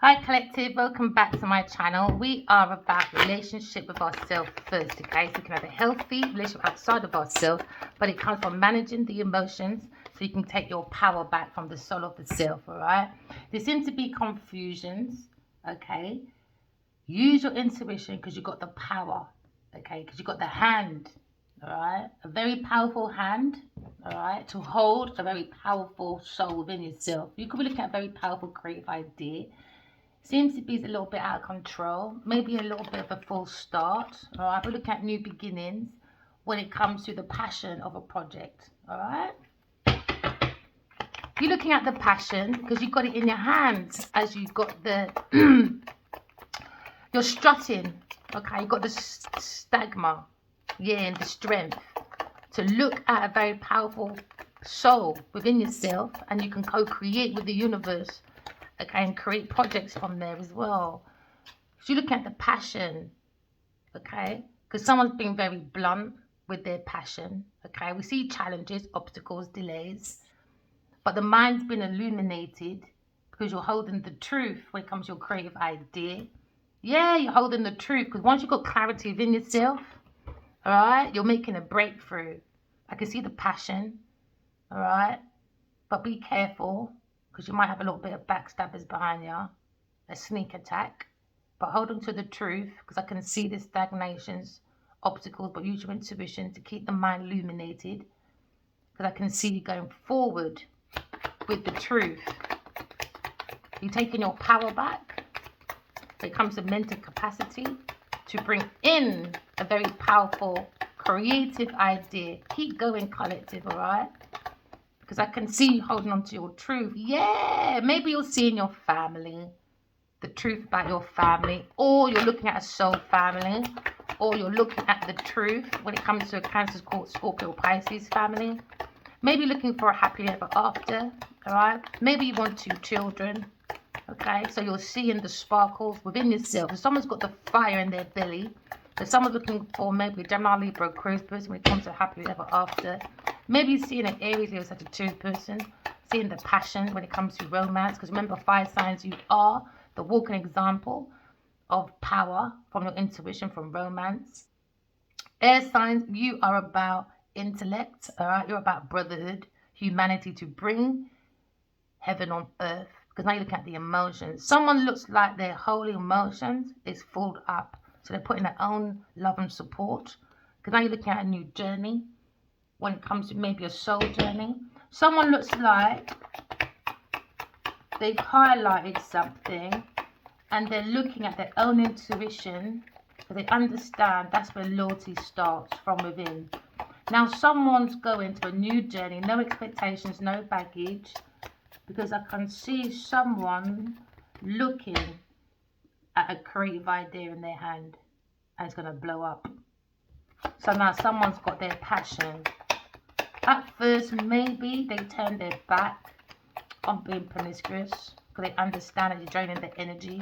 Hi collective, welcome back to my channel. We are about relationship with ourselves first, okay? So we can have a healthy relationship outside of ourselves, but it comes from managing the emotions so you can take your power back from the soul of the self, all right? There seems to be confusions, okay? Use your intuition because you've got the power, okay? Because you've got the hand, all right? A very powerful hand, all right? To hold a very powerful soul within yourself. You could be looking at a very powerful creative idea. Seems to be a little bit out of control, maybe a little bit of a false start. All right, we're looking at new beginnings when it comes to the passion of a project. All right, you're looking at the passion because you've got it in your hands as you've got the you're strutting. Okay, you've got the stigma, yeah, and the strength to look at a very powerful soul within yourself, and you can co-create with the universe, okay, and create projects from there as well. So you look at the passion, okay, because someone's being very blunt with their passion, okay. We see challenges, obstacles, delays, but the mind's been illuminated because you're holding the truth when it comes to your creative idea. Yeah, you're holding the truth because once you've got clarity within yourself, all right, you're making a breakthrough. I can see the passion, all right, but be careful because you might have a little bit of backstabbers behind you, a sneak attack. But hold on to the truth because I can see the stagnations, obstacles, but use your intuition to keep the mind illuminated because I can see you going forward with the truth. You're taking your power back when it comes to mental capacity to bring in a very powerful, creative idea. Keep going, collective, all right? Because I can see you holding on to your truth. Yeah, maybe you'll see in your family the truth about your family, or you're looking at a soul family, or you're looking at the truth when it comes to a Cancer, Scorpio, Pisces family. Maybe looking for a happily ever after, all right? Maybe you want 2 children, okay? So you're seeing the sparkles within yourself. If someone's got the fire in their belly, if someone's looking for maybe a Gemini, Libra, Aquarius person when it comes to happily ever after, maybe you're seeing an Aries, Leo, Sagittarius person, seeing the passion when it comes to romance, because remember, fire signs, you are the walking example of power from your intuition, from romance. Air signs, you are about intellect, all right? You're about brotherhood, humanity, to bring heaven on earth. Because now you look at the emotions. Someone looks like their whole emotions is filled up. So they're putting their own love and support. Because now you're looking at a new journey when it comes to maybe a soul journey. Someone looks like they've highlighted something and they're looking at their own intuition because they understand that's where loyalty starts, from within. Now someone's going to a new journey, no expectations, no baggage, because I can see someone looking at a creative idea in their hand and it's going to blow up. So now someone's got their passion. At first maybe they turn their back on being promiscuous because they understand that you're draining their energy.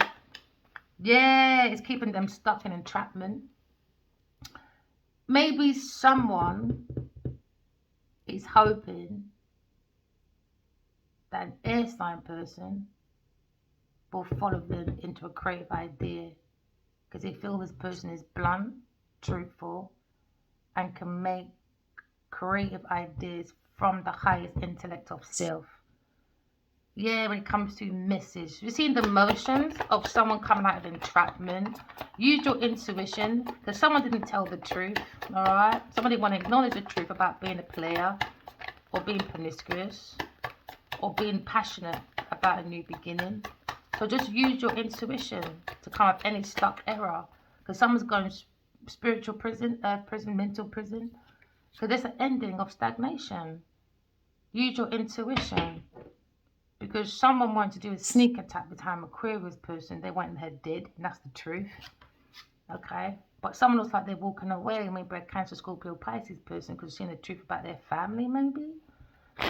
Yeah, it's keeping them stuck in entrapment. Maybe someone is hoping that an air sign person will follow them into a creative idea because they feel this person is blunt, truthful, and can make creative ideas from the highest intellect of self. Yeah, when it comes to message, you've seen the motions of someone coming out of entrapment. Use your intuition because someone didn't tell the truth, all right? Somebody want to acknowledge the truth about being a player or being promiscuous or being passionate about a new beginning. So just use your intuition to come up any stuck error because someone's going spiritual prison, earth prison, mental prison. So there's an ending of stagnation. Use your intuition. Because someone wanted to do a sneak attack behind Aquarius person, they went and had dead, and that's the truth. Okay? But someone looks like they're walking away, maybe a Cancer, Scorpio, Pisces person, because seeing the truth about their family, maybe.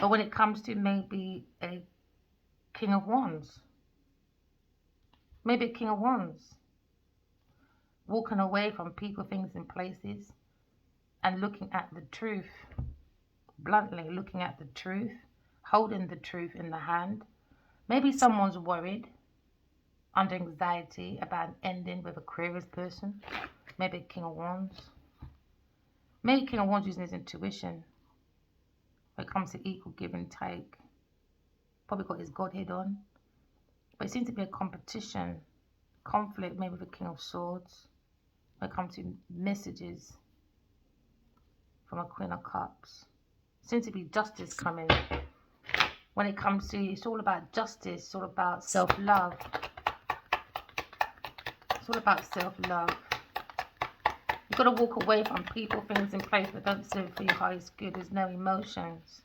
But when it comes to maybe a King of Wands, maybe a King of Wands, walking away from people, things, and places, and looking at the truth, bluntly looking at the truth, holding the truth in the hand. Maybe someone's worried under anxiety about an ending with Aquarius person. Maybe King of Wands. Maybe King of Wands using his intuition when it comes to equal give and take. Probably got his Godhead on. But it seems to be a competition, conflict, maybe with the King of Swords. When it comes to messages from a Queen of Cups. It seems to be justice coming. When it comes to, it's all about justice, it's all about self-love. It's all about self-love. You've got to walk away from people, things in place that don't serve for your highest good. There's no emotions.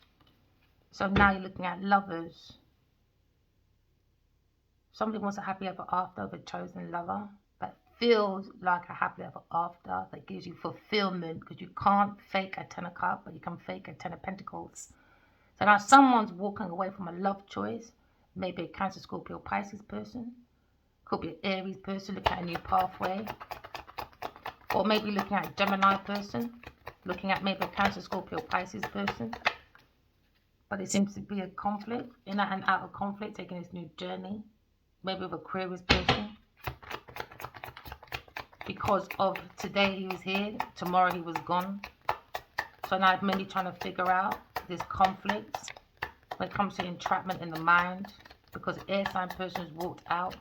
So now you're looking at lovers. Somebody wants a happy ever after with a chosen lover. That feels like a happy ever after. That gives you fulfillment. Because you can't fake a Ten of Cups, but you can fake a Ten of Pentacles. So now someone's walking away from a love choice. Maybe a Cancer, Scorpio, Pisces person. Could be an Aries person looking at a new pathway. Or maybe looking at a Gemini person. Looking at maybe a Cancer, Scorpio, Pisces person. But it seems to be a conflict. In and out of conflict, taking this new journey. Maybe with a Aquarius person. Because of today he was here, tomorrow he was gone. So now I'm maybe trying to figure out this conflict when it comes to entrapment in the mind. Because air sign persons walked out.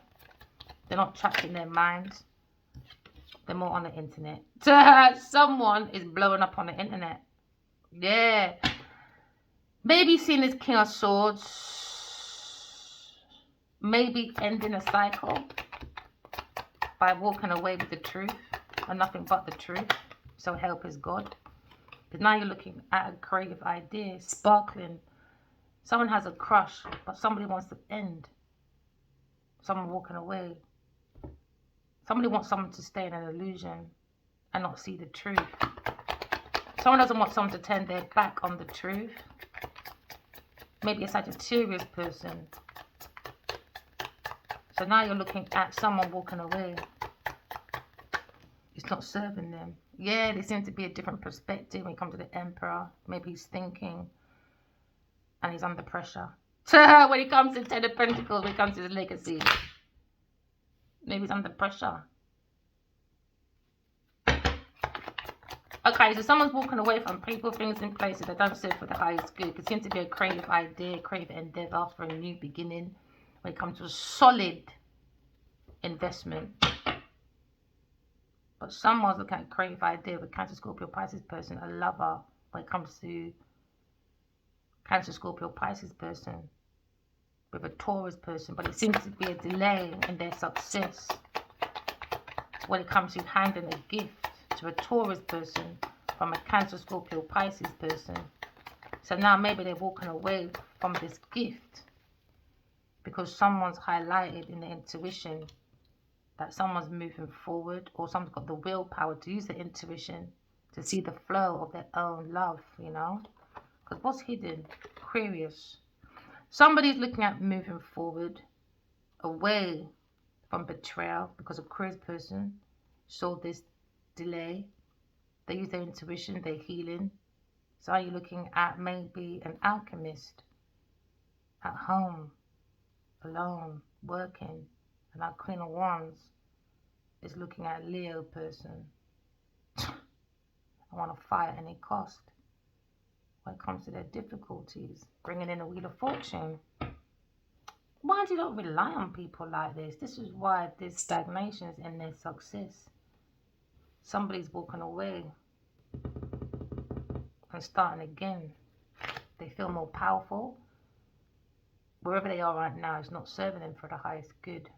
They're not trapped in their minds. They're more on the internet. Someone is blowing up on the internet. Yeah. Maybe seeing this King of Swords. Maybe ending a cycle by walking away with the truth and nothing but the truth. So help is God. Because now you're looking at a creative idea, sparkling. Someone has a crush, but somebody wants to end. Someone walking away. Somebody wants someone to stay in an illusion and not see the truth. Someone doesn't want someone to turn their back on the truth. Maybe a Sagittarius person. So now you're looking at someone walking away. It's not serving them. Yeah, there seems to be a different perspective when it comes to the Emperor. Maybe he's thinking and he's under pressure. When it comes to Ten of Pentacles, when it comes to his legacy. Maybe he's under pressure. Okay, so someone's walking away from people, things in places that don't serve for the highest good. It seems to be a creative idea, creative endeavor for a new beginning. When it comes to a solid investment. But someone's looking at a creative idea with Cancer, Scorpio, Pisces person, a lover. When it comes to Cancer, Scorpio, Pisces person with a Taurus person. But it seems to be a delay in their success. When it comes to handing a gift to a Taurus person from a Cancer, Scorpio, Pisces person. So now maybe they're walking away from this gift. Because someone's highlighted in their intuition that someone's moving forward, or someone's got the willpower to use the intuition to see the flow of their own love, you know. Because what's hidden? Aquarius. Somebody's looking at moving forward away from betrayal because a Aquarius person saw this delay. They use their intuition, their healing. So are you looking at maybe an alchemist at home? Alone, working, and our Queen of Wands is looking at a Leo person. I want to fight at any cost when it comes to their difficulties, bringing in a Wheel of Fortune. Why do you not rely on people like this? This is why there's stagnation is in their success. Somebody's walking away and starting again. They feel more powerful. Wherever they are right now, it's not serving them for the highest good.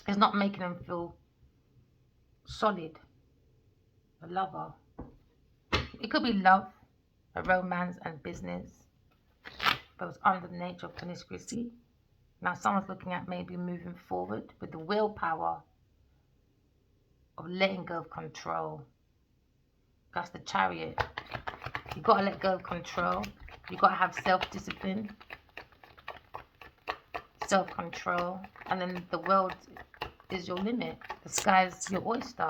It's not making them feel solid. A lover. It could be love, a romance and business. But it's under the nature of promiscuity. Now someone's looking at maybe moving forward with the willpower of letting go of control. That's the Chariot. You've got to let go of control. You've got to have self-discipline. Self-control, and then the world is your limit. The sky's your oyster,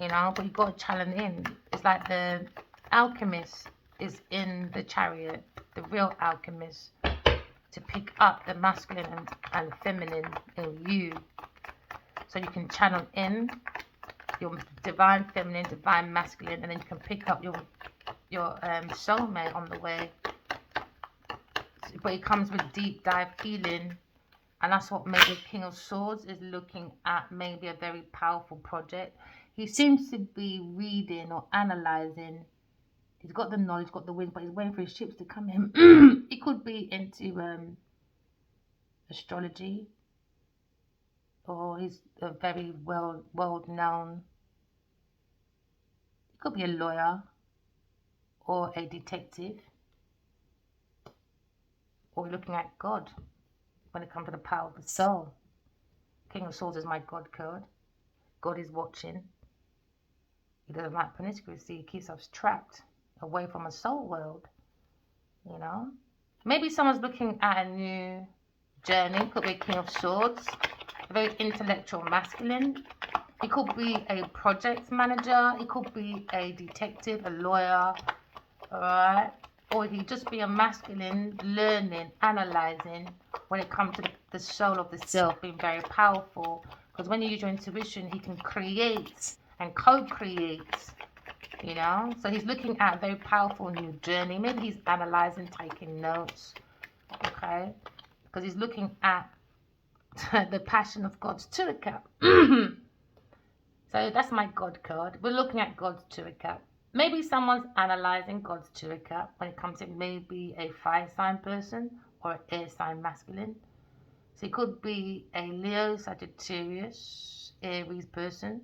you know. But you've got to challenge in. It's like the alchemist is in the Chariot, the real alchemist, to pick up the masculine and feminine in you. So you can channel in your divine feminine, divine masculine, and then you can pick up your soulmate on the way. But it comes with deep dive healing, and that's what maybe King of Swords is looking at, maybe a very powerful project. He seems to be reading or analysing. He's got the knowledge, got the wind, but he's waiting for his ships to come in. It could be into astrology, or he's a very well-known. He could be a lawyer or a detective, or we're looking at God when it comes to the power of the soul. King of Swords is my God card. God is watching. He doesn't like promiscuity. He keeps us trapped away from a soul world, you know. Maybe someone's looking at a new journey. Could be a King of Swords, a very intellectual masculine. It could be a project manager. It could be a detective, a lawyer, alright. Or he just be a masculine, learning, analysing when it comes to the soul of the self, being very powerful. Because when you use your intuition, he can create and co-create, you know. So he's looking at a very powerful new journey. Maybe he's analysing, taking notes, okay. Because he's looking at the passion of God's Turika. So that's my God card. We're looking at God's Turika. Maybe someone's analysing God's Turika when it comes to maybe a fire sign person or an air sign masculine. So it could be a Leo, Sagittarius, Aries person,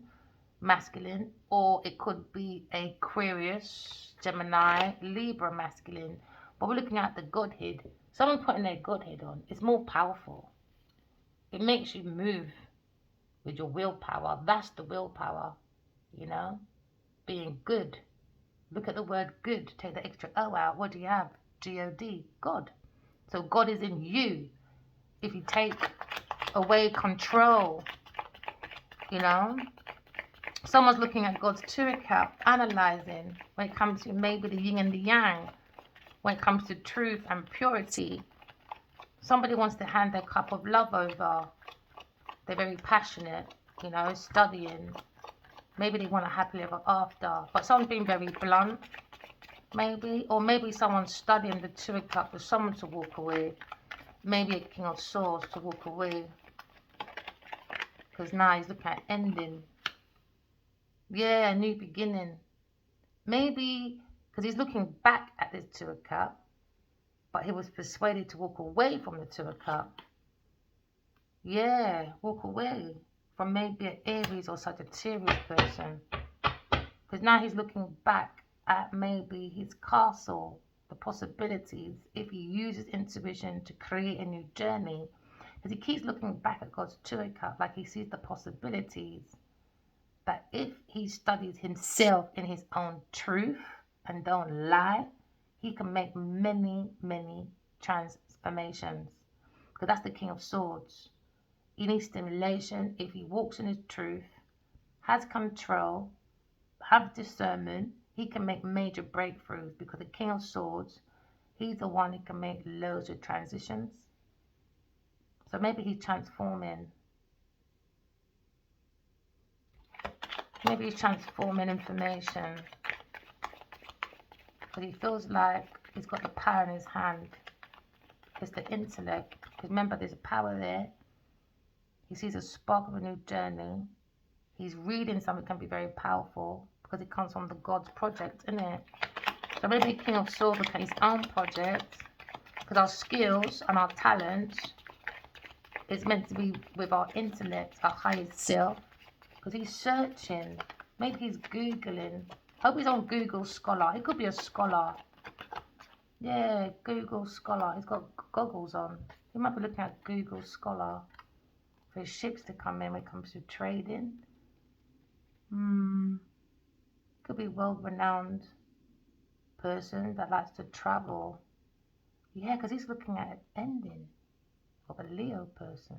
masculine, or it could be a Aquarius, Gemini, Libra masculine. But we're looking at the Godhead. Someone putting their Godhead on. It's more powerful. It makes you move with your willpower. That's the willpower, you know, being good. Look at the word good. Take the extra O out. What do you have? G-O-D, God. So God is in you. If you take away control, you know, someone's looking at God's Turika, analysing when it comes to maybe the yin and the yang, when it comes to truth and purity. Somebody wants to hand their cup of love over. They're very passionate, you know, studying. Maybe they want a happily ever after. But someone's being very blunt, maybe. Or maybe someone's studying the Turika for someone to walk away. Maybe a King of Swords to walk away. Because now he's looking at ending. Yeah, a new beginning. Maybe because he's looking back at this Turika, but he was persuaded to walk away from the Turika. Yeah, walk away from maybe an Aries or Sagittarius person. Because now he's looking back at maybe his castle, the possibilities, if he uses intuition to create a new journey. Because he keeps looking back at God's Turika like he sees the possibilities. That if he studies himself in his own truth and don't lie, he can make many, many transformations. Because that's the King of Swords. He needs stimulation. If he walks in his truth, has control, have discernment, he can make major breakthroughs. Because the King of Swords, he's the one who can make loads of transitions. So maybe he's transforming. Maybe he's transforming information. But he feels like he's got the power in his hand. It's the intellect. Because remember, there's a power there. He sees a spark of a new journey. He's reading something that can be very powerful because it comes from the God's project, isn't it? So maybe King of Swords look at his own project, because our skills and our talents is meant to be with our intellect, our highest self. Because he's searching. Maybe he's Googling. Hope he's on Google Scholar. He could be a scholar. Yeah, Google Scholar. He's got goggles on. He might be looking at Google Scholar for his ships to come in when it comes to trading. Could be a world-renowned person that likes to travel. Yeah, because he's looking at an ending of a Leo person.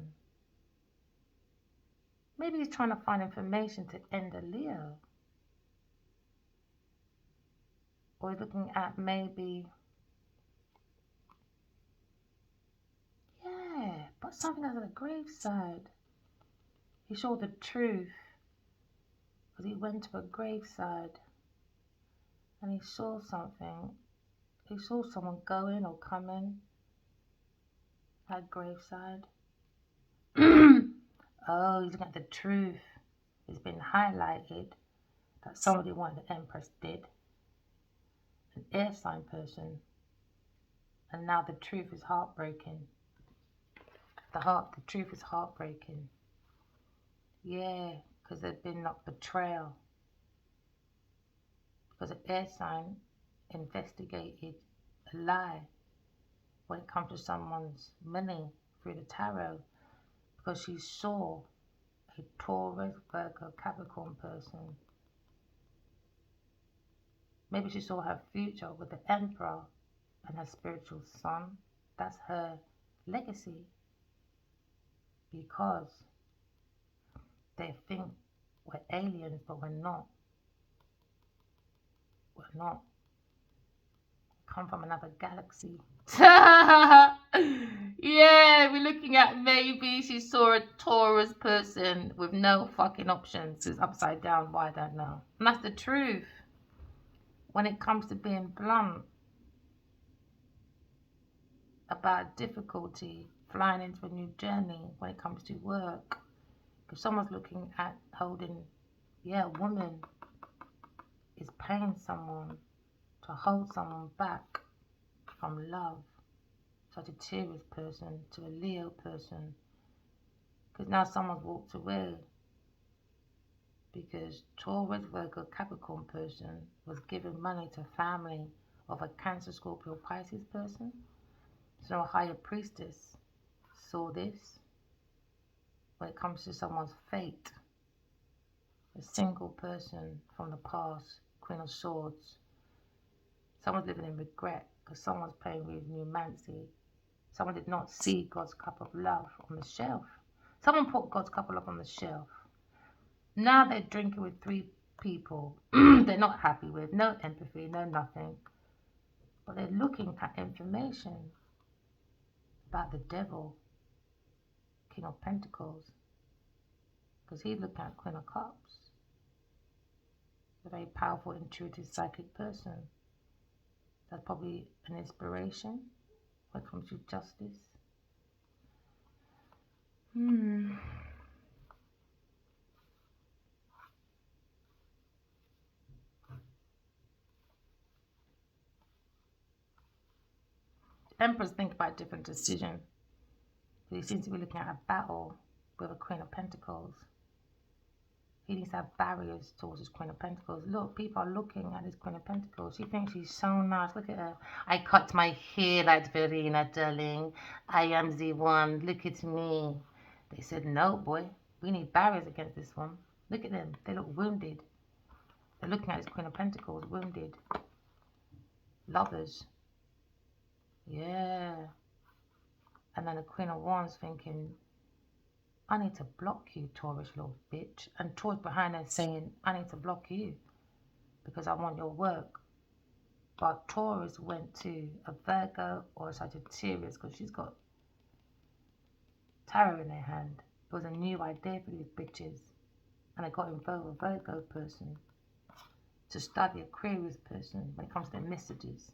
Maybe he's trying to find information to end a Leo. Or he's looking at maybe But something out of the graveside. He saw the truth. Because he went to a graveside. And he saw something. He saw someone going or coming. At graveside. Oh, he's looking at the truth. It's been highlighted that somebody wanted the Empress dead. An air sign person. And now the truth is heartbreaking. The truth is heartbreaking. Yeah, because there's been like betrayal. Because an air sign investigated a lie when it comes to someone's money through the tarot. Because she saw a Taurus, Virgo, Capricorn person. Maybe she saw her future with the Emperor and her spiritual son. That's her legacy. Because they think we're aliens, but we're not. We're not. We come from another galaxy. Yeah, we're looking at maybe she saw a Taurus person with no fucking options. Who's upside down, why I don't know. And that's the truth. When it comes to being blunt about difficulty, flying into a new journey when it comes to work. If someone's looking at holding, a woman is paying someone to hold someone back from love. Such a Taurus person to a Leo person. Because now someone's walked away. Because Taurus, Virgo, Capricorn person was giving money to family of a Cancer, Scorpio, Pisces person. So a higher priestess saw this. When it comes to someone's fate, a single person from the past, Queen of Swords. Someone's living in regret because someone's playing with numancy. Someone did not see God's cup of love on the shelf. Someone put God's cup of love on the shelf. Now they're drinking with 3 people they're not happy with. No empathy, no nothing. But they're looking at information about the devil, King of Pentacles. Because he's looking at Queen of Cups. A very powerful, intuitive, psychic person. That's probably an inspiration when it comes to justice. Emperors think about different decisions. He seems to be looking at a battle with a Queen of Pentacles. He needs to have barriers towards his Queen of Pentacles. Look, people are looking at this Queen of Pentacles. She thinks she's so nice. Look at her. I cut my hair like Verena, darling. I am the one. Look at me. They said, no, boy. We need barriers against this one. Look at them. They look wounded. They're looking at this Queen of Pentacles, wounded. Lovers. Yeah. And then the Queen of Wands thinking, I need to block you, Taurus little bitch. And Taurus behind her saying, I need to block you because I want your work. But Taurus went to a Virgo or a Sagittarius because she's got tarot in her hand. It was a new idea for these bitches. And I got involved with a Virgo person to study Aquarius person when it comes to their messages.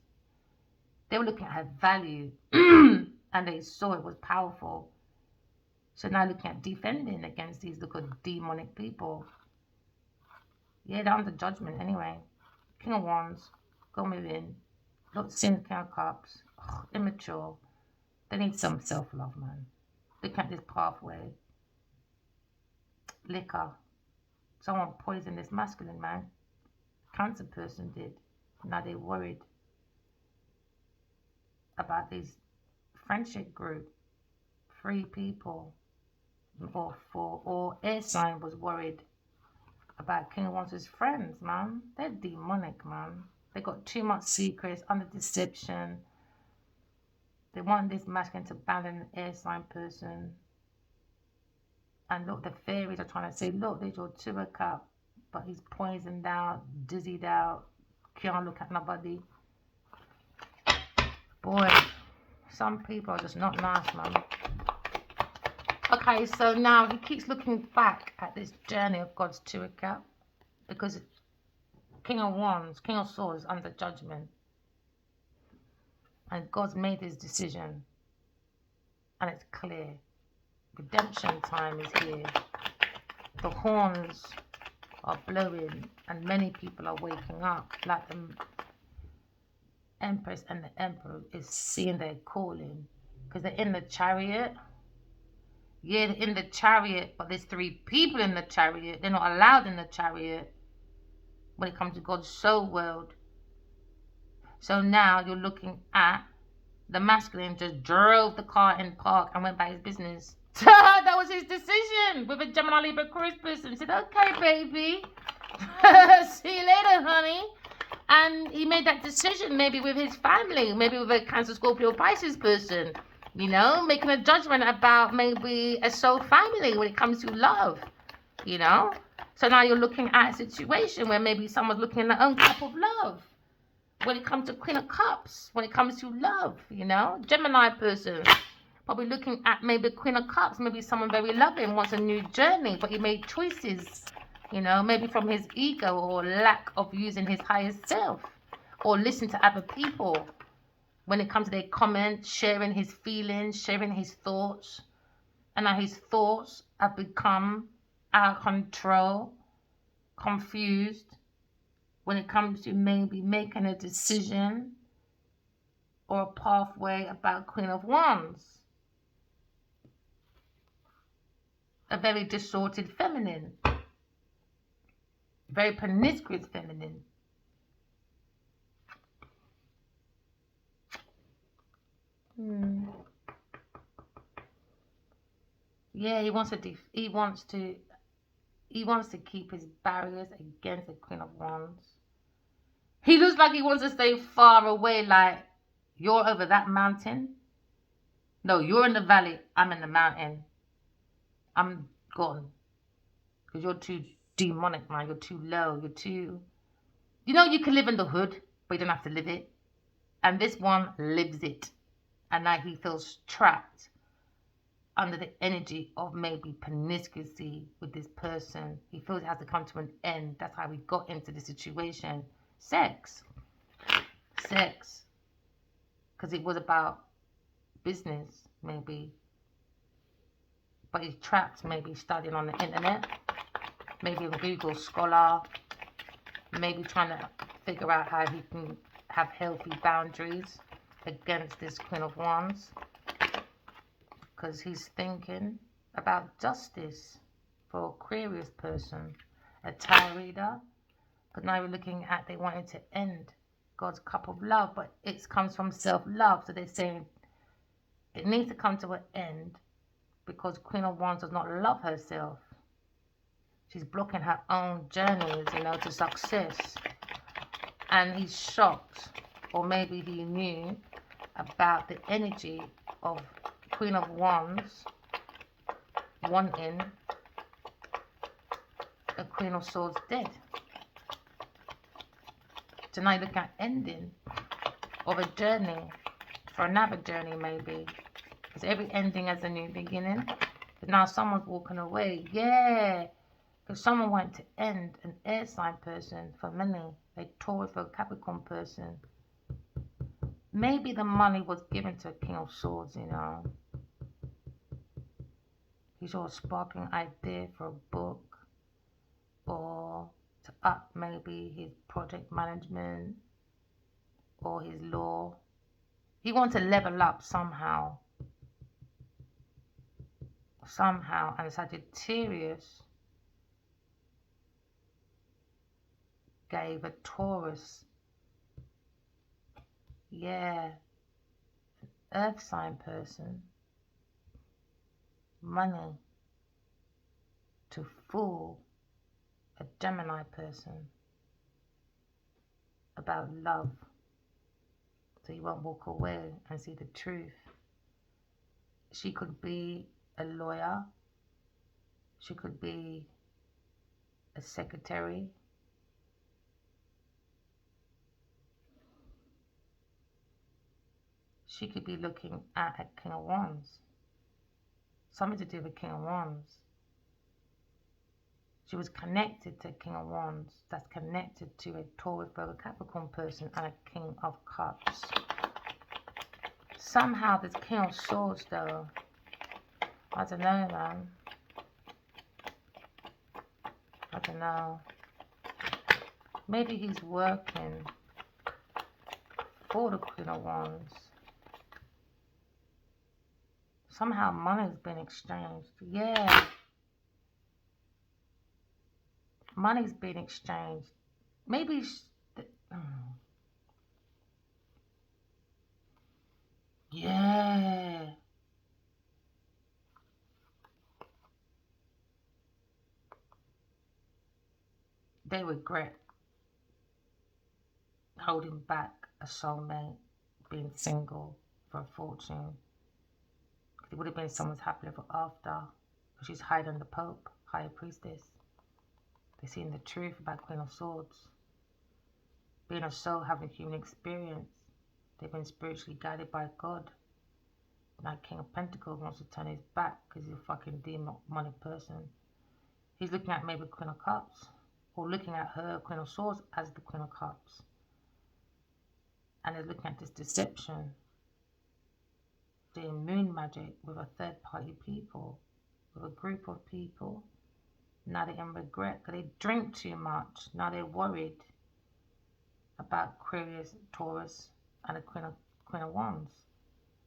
They were looking at her value and they saw it was powerful. So now looking at defending against these little demonic people. Yeah, they're under judgment anyway. King of Wands, go move in. Look, King of Cups, immature. They need some self-love, man. Look at this pathway. Liquor. Someone poisoned this masculine man. Cancer person did. Now they're worried about this friendship group. 3 people. Or air sign was worried about King of Wands' friends, man. They're demonic, man. They got too much secrets, under deception. They want this masculine to abandon an air sign person. And look, the fairies are trying to say, look, there's your 2 of cup, but he's poisoned out, dizzied out, can't look at nobody. Boy, some people are just not nice, man. Okay, so now he keeps looking back at this journey of God's Tour Cup because King of Wands, King of Swords, under judgment. And God's made his decision. And it's clear. Redemption time is here. The horns are blowing and many people are waking up. Like the Empress and the Emperor is seeing their calling. Because they're in the chariot. Yeah, they're in the chariot, but there's 3 people in the chariot. They're not allowed in the chariot when it comes to God's soul world. So now you're looking at the masculine just drove the car in park and went about his business. That was his decision with a Gemini Libra Aquarius person. He said, okay, baby. See you later, honey. And he made that decision maybe with his family, maybe with a Cancer, Scorpio, Pisces person. You know, making a judgment about maybe a soul family when it comes to love. You know? So now you're looking at a situation where maybe someone's looking at their own cup of love. When it comes to Queen of Cups, when it comes to love, you know, Gemini person, probably looking at maybe Queen of Cups, maybe someone very loving, wants a new journey, but he made choices, you know, maybe from his ego or lack of using his highest self, or listen to other people when it comes to their comments, sharing his feelings, sharing his thoughts, and now his thoughts have become out of control, confused, when it comes to maybe making a decision or a pathway about Queen of Wands. A very distorted feminine. Very promiscuous feminine. Yeah, he wants to keep his barriers against the Queen of Wands. He looks like he wants to stay far away, like, you're over that mountain. No, you're in the valley, I'm in the mountain. I'm gone. Because you're too demonic, man. You're too low. You're too... You know, you can live in the hood, but you don't have to live it. And this one lives it. And now he feels trapped under the energy of maybe promiscuity with this person. He feels it has to come to an end. That's how we got into the situation. Sex. Because it was about business, maybe. But he's trapped, maybe studying on the internet. Maybe a Google Scholar. Maybe trying to figure out how he can have healthy boundaries against this Queen of Wands. Because he's thinking about justice for Aquarius person, a tarot reader. But now we're looking at they wanted to end God's cup of love, but it comes from self-love. So they're saying it needs to come to an end because Queen of Wands does not love herself. She's blocking her own journeys, you know, to success. And he's shocked, or maybe he knew about the energy of Queen of Wands wanting a Queen of Swords dead. So now you look at ending of a journey for another journey maybe. Because every ending has a new beginning. But now someone's walking away. Yeah. Because someone wanted to end an air sign person for many. They Taurus for a Capricorn person. Maybe the money was given to a King of Swords, you know. He saw a sparkling idea for a book. Or to up maybe his project management. Or his law. He wants to level up somehow. Somehow. And Sagittarius gave a Taurus, yeah, an earth sign person, money to fool a Gemini person about love, so you won't walk away and see the truth. She could be a lawyer, she could be a secretary, she could be looking at a King of Wands. Something to do with King of Wands. She was connected to King of Wands. That's connected to a Taurus, Virgo, Capricorn person and a King of Cups. Somehow this King of Swords though, I don't know, man. I don't know. Maybe he's working for the Queen of Wands. Somehow money's been exchanged. Yeah. Money's been exchanged. Maybe... Yeah. They regret holding back a soulmate, being single for a fortune. It would have been someone's happy ever after. She's hiding the Pope, High Priestess. They've seen the truth about Queen of Swords. Being a soul, having human experience. They've been spiritually guided by God. Now King of Pentacles wants to turn his back because he's a fucking demonic person. He's looking at maybe Queen of Cups. Or looking at her, Queen of Swords, as the Queen of Cups. And he's looking at this deception. Doing moon magic with a third party people. With a group of people. Now they're in regret because they drink too much. Now they're worried about Aquarius, Taurus, and the Queen of Wands.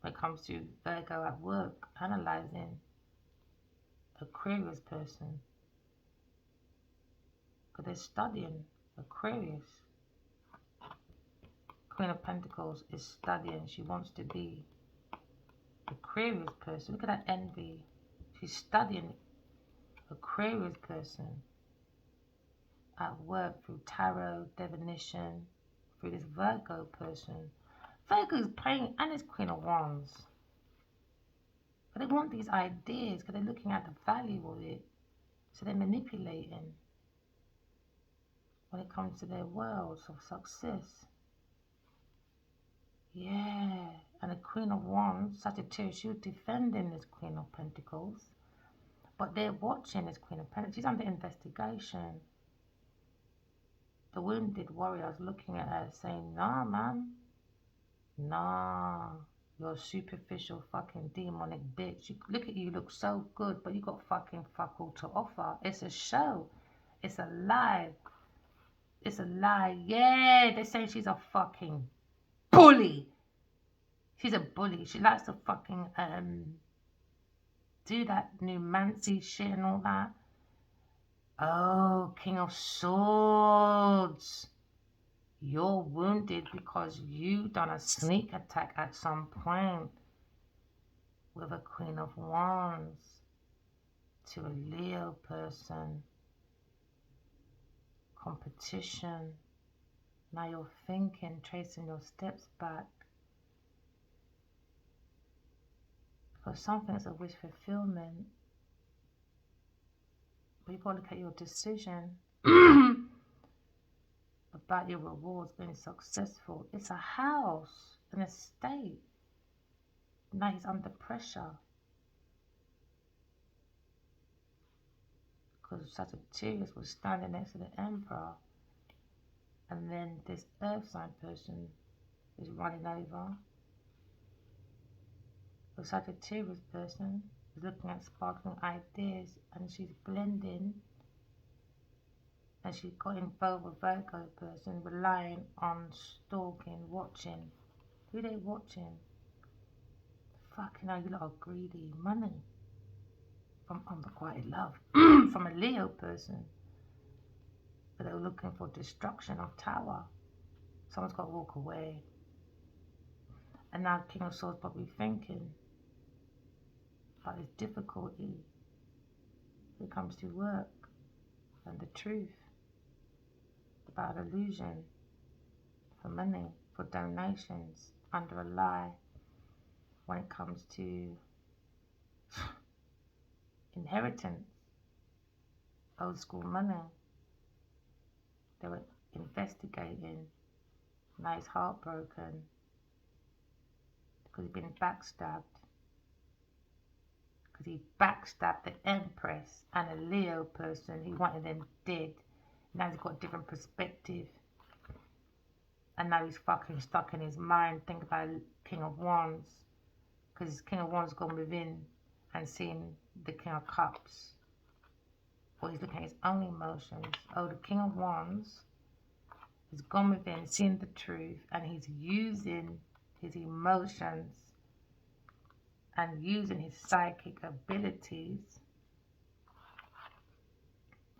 When it comes to Virgo at work, analysing Aquarius person. Because they're studying Aquarius. Queen of Pentacles is studying. She wants to be Aquarius person. Look at that envy. She's studying Aquarius person at work through tarot, divination, through this Virgo person. Virgo is playing, and it's Queen of Wands. But they want these ideas because they're looking at the value of it. So they're manipulating when it comes to their worlds of success. Yeah. And the Queen of Wands, Sagittarius, she was defending this Queen of Pentacles. But they're watching this Queen of Pentacles. She's under investigation. The wounded warrior's looking at her saying, nah, man. Nah. You're a superficial fucking demonic bitch. Look at you, look so good, but you got fucking fuck all to offer. It's a show. It's a lie. It's a lie. Yeah, they're saying she's a fucking bully. She's a bully. She likes to fucking do that numancy shit and all that. Oh, King of Swords. You're wounded because you done a sneak attack at some point with a Queen of Wands to a Leo person. Competition. Now you're thinking, tracing your steps back. Because something's a wish fulfillment. But you've got to look at your decision about your rewards being successful. It's a house, an estate. Now he's under pressure. Because Sagittarius was standing next to the Emperor. And then this earth sign person is running over. The Sagittarius person is looking at sparkling ideas and she's blending. And she got involved with Virgo person, relying on stalking, watching. Who they watching? Fucking hell, you lot are greedy. Money. From unrequited love. From a Leo person. But they were looking for destruction of tower. Someone's got to walk away. And now King of Swords probably thinking about his difficulty when it comes to work and the truth. About illusion, for money, for donations, under a lie, when it comes to inheritance, old school money. They were investigating. Now he's heartbroken because he's been backstabbed, because because he backstabbed the Empress and a Leo person. He wanted them dead. Now he's got a different perspective. And now he's fucking stuck in his mind. Think about King of Wands. Because King of Wands gone within and seen the King of Cups. Or he's looking at his own emotions. Oh, the King of Wands has gone within, seen the truth, and he's using his emotions and using his psychic abilities,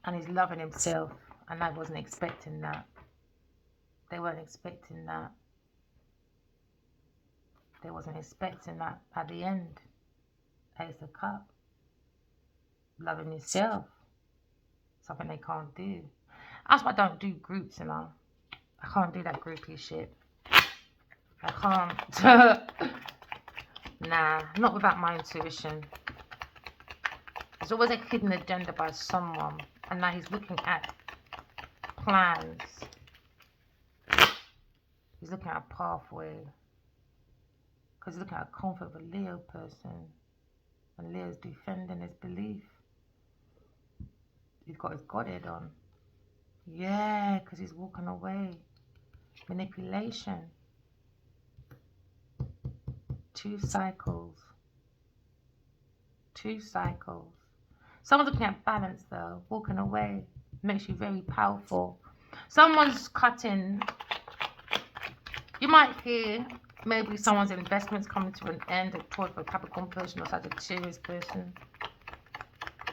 and he's loving himself. And I wasn't expecting that. They weren't expecting that. They wasn't expecting that at the end. Ace of Cup. Loving yourself. Something they can't do. That's why I don't do groups, you know. I can't do that groupie shit. I can't. Nah, not without my intuition. There's always a hidden agenda by someone. And now he's looking at plans. He's looking at a pathway. Because he's looking at a comfort of a Leo person. And Leo's defending his belief. He's got his Godhead on. Yeah, because he's walking away. Manipulation. 2 cycles. 2 cycles. Someone's looking at balance though. Walking away makes you very powerful. Someone's cutting. You might hear maybe someone's investments coming to an end towards a Capricorn person or Sagittarius person.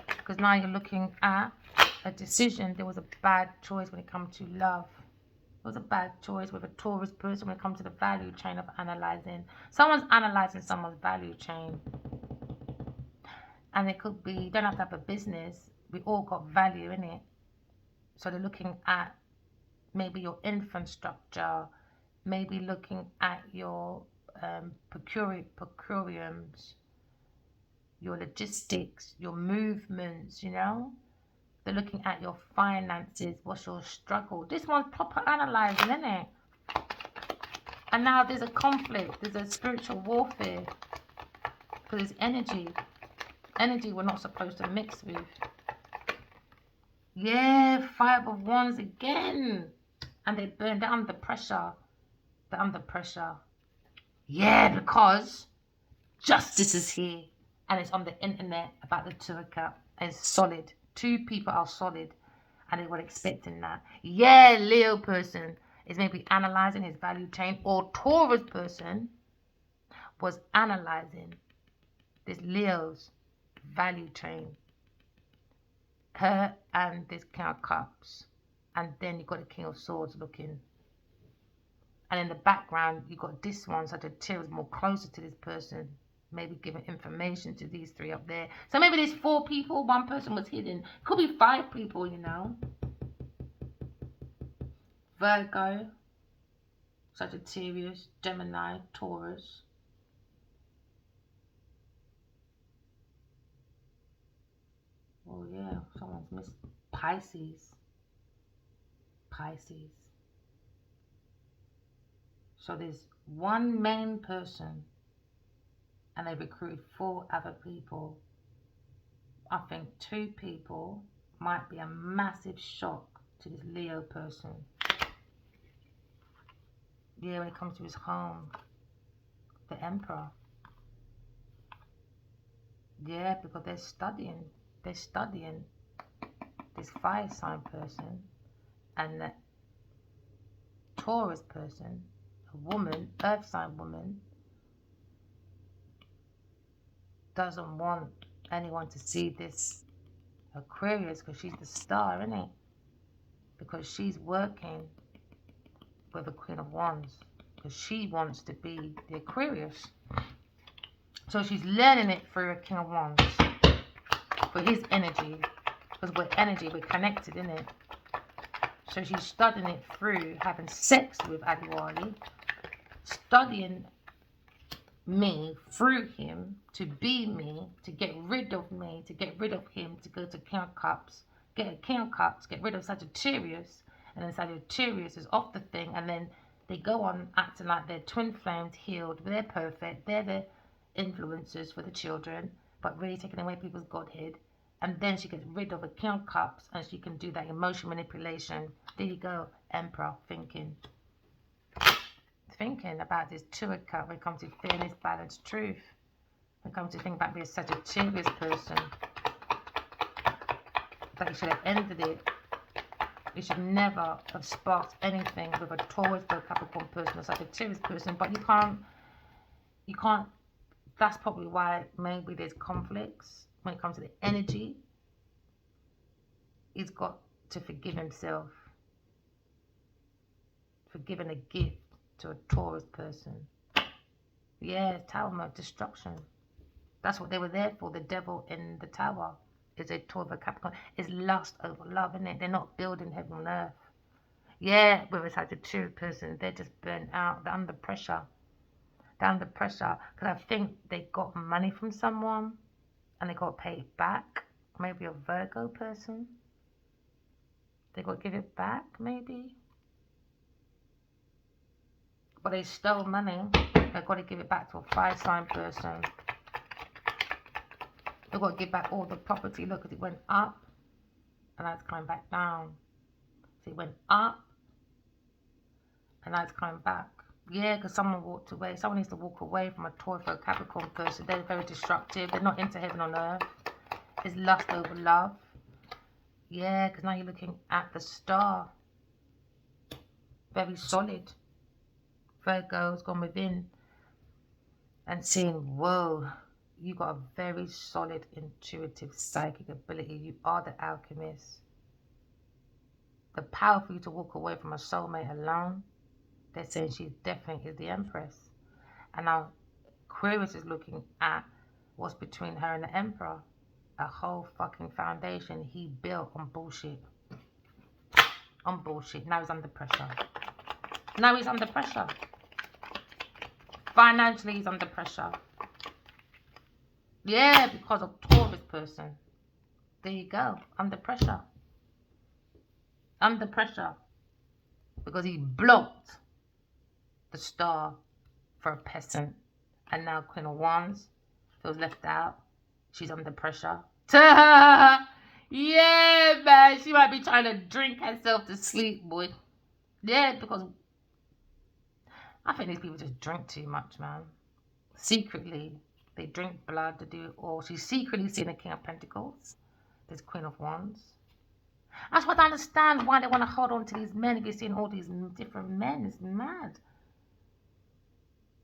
Because now you're looking at a decision. There was a bad choice when it comes to love. It was a bad choice with a Taurus person when it comes to the value chain of analyzing. Someone's analyzing someone's value chain. And it could be, you don't have to have a business. We all got value in it. So they're looking at maybe your infrastructure, maybe looking at your procuriums, your logistics, your movements, you know. They're looking at your finances. What's your struggle? This one's proper analysing, isn't it? And now there's a conflict. There's a spiritual warfare. Because there's energy. Energy we're not supposed to mix with. Yeah, 5 of Wands again. And they burn. They're under pressure. They're under pressure. Yeah, because justice is here. And it's on the internet about the 2 of Cups. It's solid. 2 people are solid. And they were expecting that. Yeah, Leo person is maybe analysing his value chain. Or Taurus person was analysing this Leo's value chain. Her and this King of Cups. And then you got the King of Swords looking. And in the background, you got this one, Sagittarius, more closer to this person. Maybe giving information to these 3 up there. So maybe there's 4 people. 1 person was hidden. Could be 5 people, you know. Virgo, Sagittarius, Gemini, Taurus. Oh yeah, someone's missed. Pisces. Pisces. So there's 1 main person and they recruited 4 other people. I think 2 people might be a massive shock to this Leo person. Yeah, when it comes to his home. The Emperor. Yeah, because they're studying. They're studying this fire sign person and the Taurus person, a woman, earth sign woman, doesn't want anyone to see this Aquarius because she's the star, isn't it? Because she's working with the Queen of Wands because she wants to be the Aquarius. So she's learning it through a King of Wands for his energy, because we're energy, we're connected, innit? So she's studying it through having sex with Adiwali, studying me through him to be me, to get rid of me, to get rid of him, to go to King of Cups, get a King of Cups, get rid of Sagittarius, and then Sagittarius is off the thing, and then they go on acting like they're twin flames, healed, they're perfect, they're the influencers for the children, but really taking away people's godhead. And then she gets rid of a King of Cups, and she can do that emotion manipulation. There you go, Emperor, thinking about this Two of Cups when it comes to fairness, balance, truth. When it comes to think about being such a Sagittarius person, that you should have ended it. You should never have sparked anything with a Taurus or a Capricorn person or Sagittarius person. But you can't. That's probably why maybe there's conflicts when it comes to the energy. He's got to forgive himself for giving a gift to a Taurus person. Yeah, Tower mode, destruction. That's what they were there for. The devil in the tower is a Taurus of a Capricorn. It's lust over love, isn't it? They're not building heaven on earth. Yeah, with a Sagittarius person, they're just burnt out. They're under pressure. They're under pressure because I think they got money from someone and they got to pay it back. Maybe a Virgo person. They got to give it back, maybe. But they stole money. They've got to give it back to a fire sign person. They've got to give back all the property. Look, because it went up and now it's coming back down. So it went up and now it's coming back. Yeah, because someone walked away. Someone needs to walk away from a Taurus or a Capricorn person. They're very destructive. They're not into heaven on earth. It's lust over love. Yeah, because now you're looking at the star. Very solid. Virgo's gone within and seeing, whoa, you got a very solid intuitive psychic ability. You are the alchemist. The power for you to walk away from a soulmate alone, they're saying she definitely is the Empress. And now Aquarius is looking at what's between her and the Emperor. A whole fucking foundation he built on bullshit. On bullshit. Now he's under pressure. Now he's under pressure. Financially, he's under pressure. Yeah, because of Taurus person. There you go. Under pressure. Under pressure. Because he blocked the star for a peasant. And now Queen of Wands feels left out. She's under pressure. Yeah, man. She might be trying to drink herself to sleep, boy. Yeah, because I think these people just drink too much, man. Secretly, they drink blood to do it all. She's secretly seeing the King of Pentacles. This Queen of Wands. That's what I understand why they want to hold on to these men. If you're seeing all these different men, it's mad.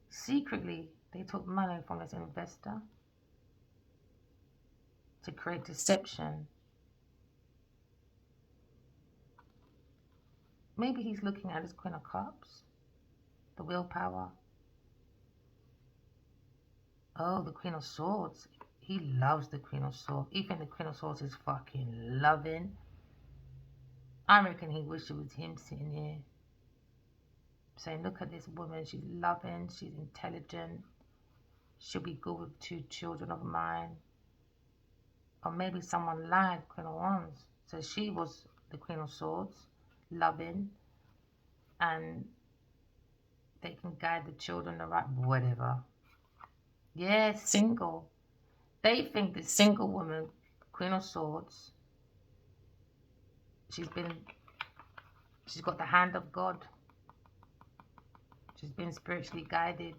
Secretly, they took money from this investor to create deception. Maybe he's looking at his Queen of Cups. The willpower. Oh, the Queen of Swords. He loves the Queen of Swords. Even the Queen of Swords is fucking loving. I reckon he wished it was him sitting here. Saying, look at this woman. She's loving. She's intelligent. She'll be good with 2 children of mine. Or maybe someone lied, Queen of Wands. So she was the Queen of Swords. Loving. And they can guide the children the right, whatever. Yeah, single. They think the single woman, Queen of Swords, she's got the hand of God. She's been spiritually guided.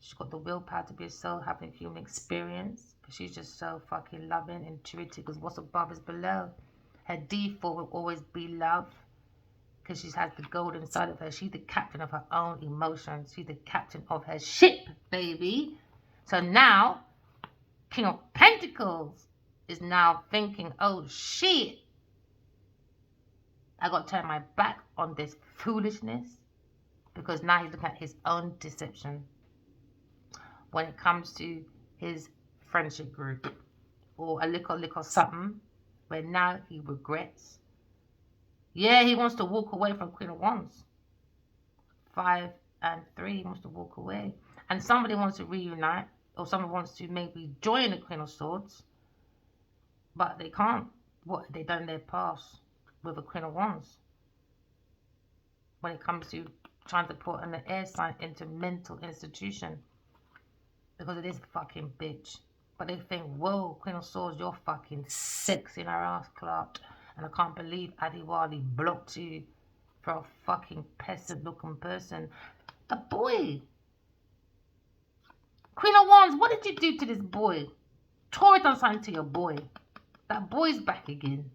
She's got the willpower to be a soul, having human experience. But she's just so fucking loving, intuitive, because what's above is below. Her default will always be love, because she has the gold inside of her. She's the captain of her own emotions. She's the captain of her ship, baby. So now, King of Pentacles is now thinking, oh shit, I got to turn my back on this foolishness, because now he's looking at his own deception when it comes to his friendship group, or a little something where now he regrets. Yeah, he wants to walk away from Queen of Wands. 5 and 3, he wants to walk away. And somebody wants to reunite, or someone wants to maybe join the Queen of Swords, but they can't. What they done in their past with a Queen of Wands. When it comes to trying to put an air sign into mental institution. Because of this fucking bitch. But they think, whoa, Queen of Swords, you're fucking sexy in our ass clapped. And I can't believe Adiwali blocked you for a fucking peasant looking person. A boy. Queen of Wands, what did you do to this boy? Tori done something to your boy. That boy's back again.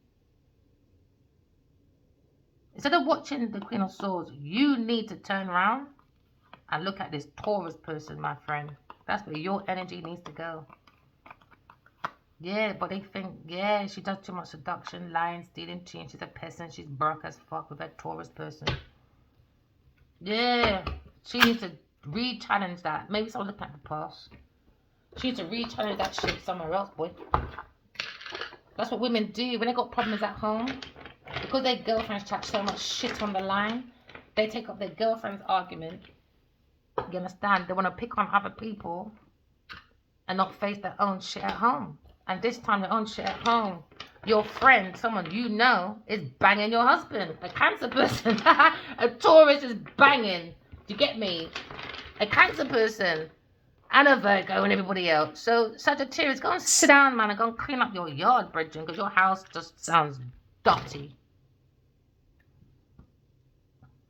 Instead of watching the Queen of Swords, you need to turn around and look at this Taurus person, my friend. That's where your energy needs to go. Yeah, but they think, yeah, she does too much seduction, lying, stealing, cheating. She's a peasant. She's broke as fuck with that Taurus person. Yeah, she needs to re-challenge that. Maybe someone looking at the past. She needs to re-challenge that shit somewhere else, boy. That's what women do when they got problems at home. Because their girlfriends chat so much shit on the line, they take up their girlfriend's argument. You understand? They want to pick on other people and not face their own shit at home. And this time, your own shit at home, your friend, someone you know, is banging your husband. A Cancer person. A Taurus is banging. Do you get me? A Cancer person. And a Virgo and everybody else. So, Sagittarius, go and sit down, man, and go and clean up your yard, Bridget, because your house just sounds dirty.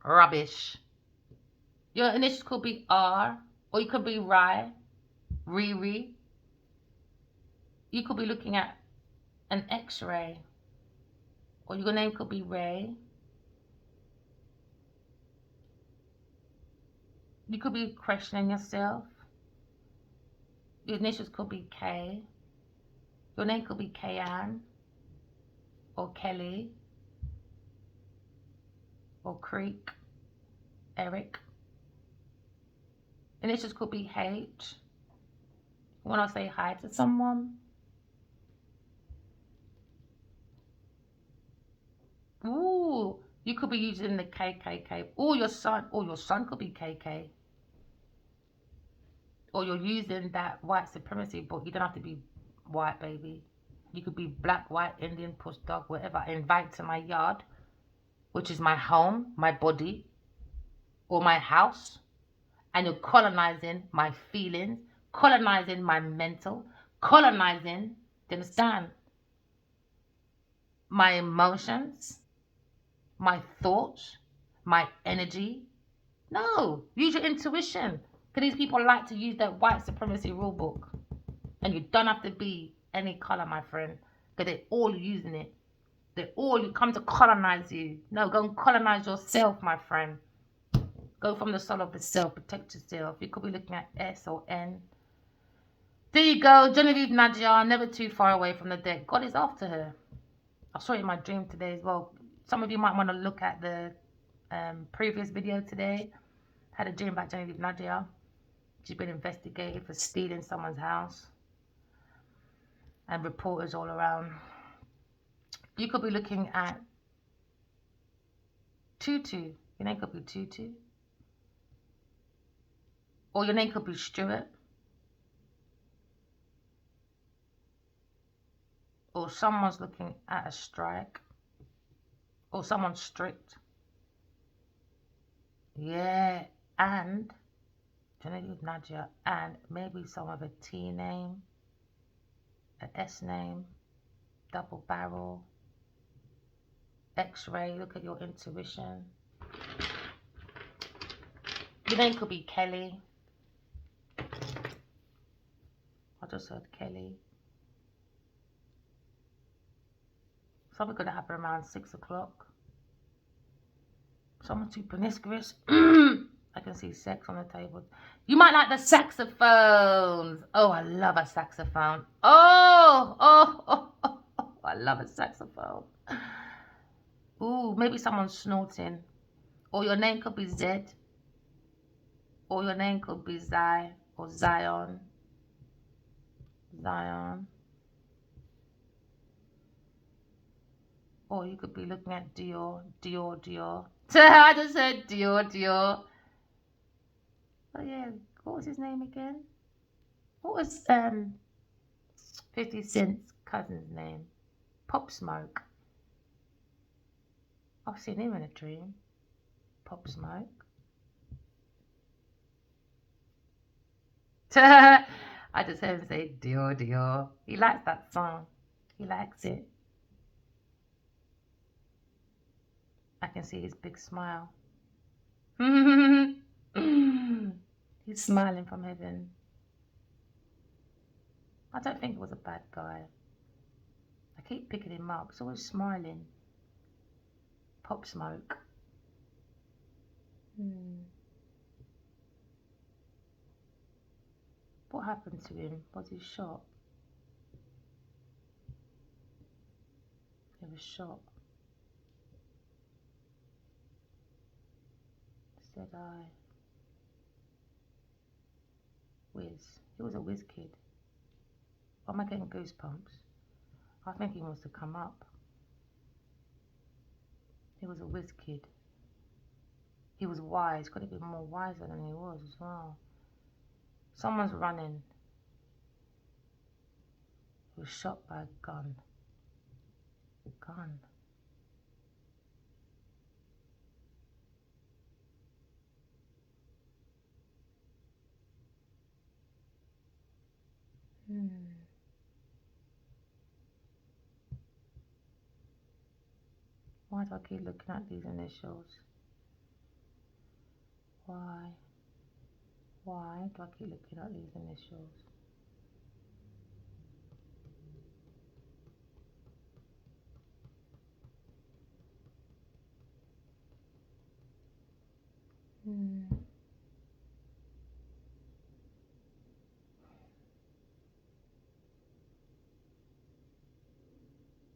Rubbish. Your initials could be R, or you could be Rai, Riri. You could be looking at an X-ray, or your name could be Ray. You could be questioning yourself. Your initials could be K. Your name could be Kayan, or Kelly, or Creek, Eric. Initials could be H. When I say hi to someone. Ooh, you could be using the KKK. Or your son could be KK. Or you're using that white supremacy book. You don't have to be white, baby. You could be black, white, Indian, push dog, whatever. Invite to my yard, which is my home, my body, or my house. And you're colonizing my feelings, colonizing my mental, colonizing, do you understand? My emotions, my thoughts, my energy. No, use your intuition. Because these people like to use that white supremacy rule book. And you don't have to be any color, my friend. Because they're all using it. They're all come to colonize you. No, go and colonize yourself, my friend. Go from the soul of the self. Protect yourself. You could be looking at S or N. There you go. Genevieve Nadia, never too far away from the deck. God is after her. I saw it in my dream today as well. Some of you might want to look at the previous video today. Had a dream about Genevieve Nadia. She's been investigated for stealing someone's house. And reporters all around. You could be looking at Tutu. Your name could be Tutu. Or your name could be Stuart. Or someone's looking at a strike. Or someone's strict. Yeah, and Genevieve Nadia, and maybe some of a T name, an S name, double barrel, X-ray. Look at your intuition. Your name could be Kelly. I just heard Kelly. Something could happen around 6 o'clock. Someone too promiscuous. I can see sex on the table. You might like the saxophones. Oh, I love a saxophone. Oh, I love a saxophone. Ooh, maybe someone's snorting. Or your name could be Z. Or your name could be Zai or Zion. Zion. Or you could be looking at Dior. I just said Dior. Oh yeah, what was his name again? What was 50 Cent's cousin's name? Pop Smoke. I've seen him in a dream. Pop Smoke. I just heard him say Dior Dior. He likes that song. He likes it. I can see his big smile. He's smiling from heaven. I don't think he was a bad guy. I keep picking him up. He's always smiling. Pop Smoke. What happened to him? Was he shot? He was shot. Said I. Whiz. He was a whiz kid. Why am I getting goosebumps? I think he wants to come up. He was a whiz kid. He was wise. Could have been more wiser than he was as well. Someone's running. He was shot by a gun. Gun. Why do I keep looking at these initials? Why? Why do I keep looking at these initials?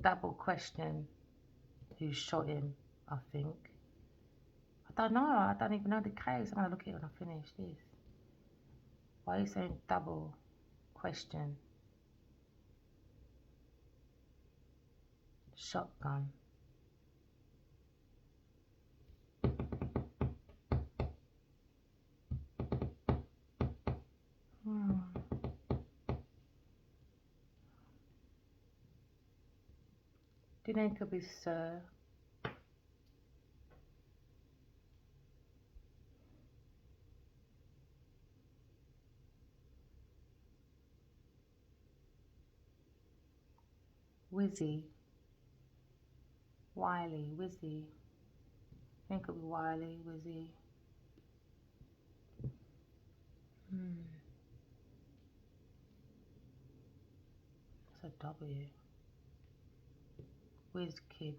Double question. Who shot him, I think. I don't know. I don't even know the case. I'm going to look at it when I finish this. Why are you saying double question? Shotgun. Do you think it could be Sir? Wizzy. Wiley. Wizzy. I think it could be Wiley. Wizzy. That's a W. Whiz kid.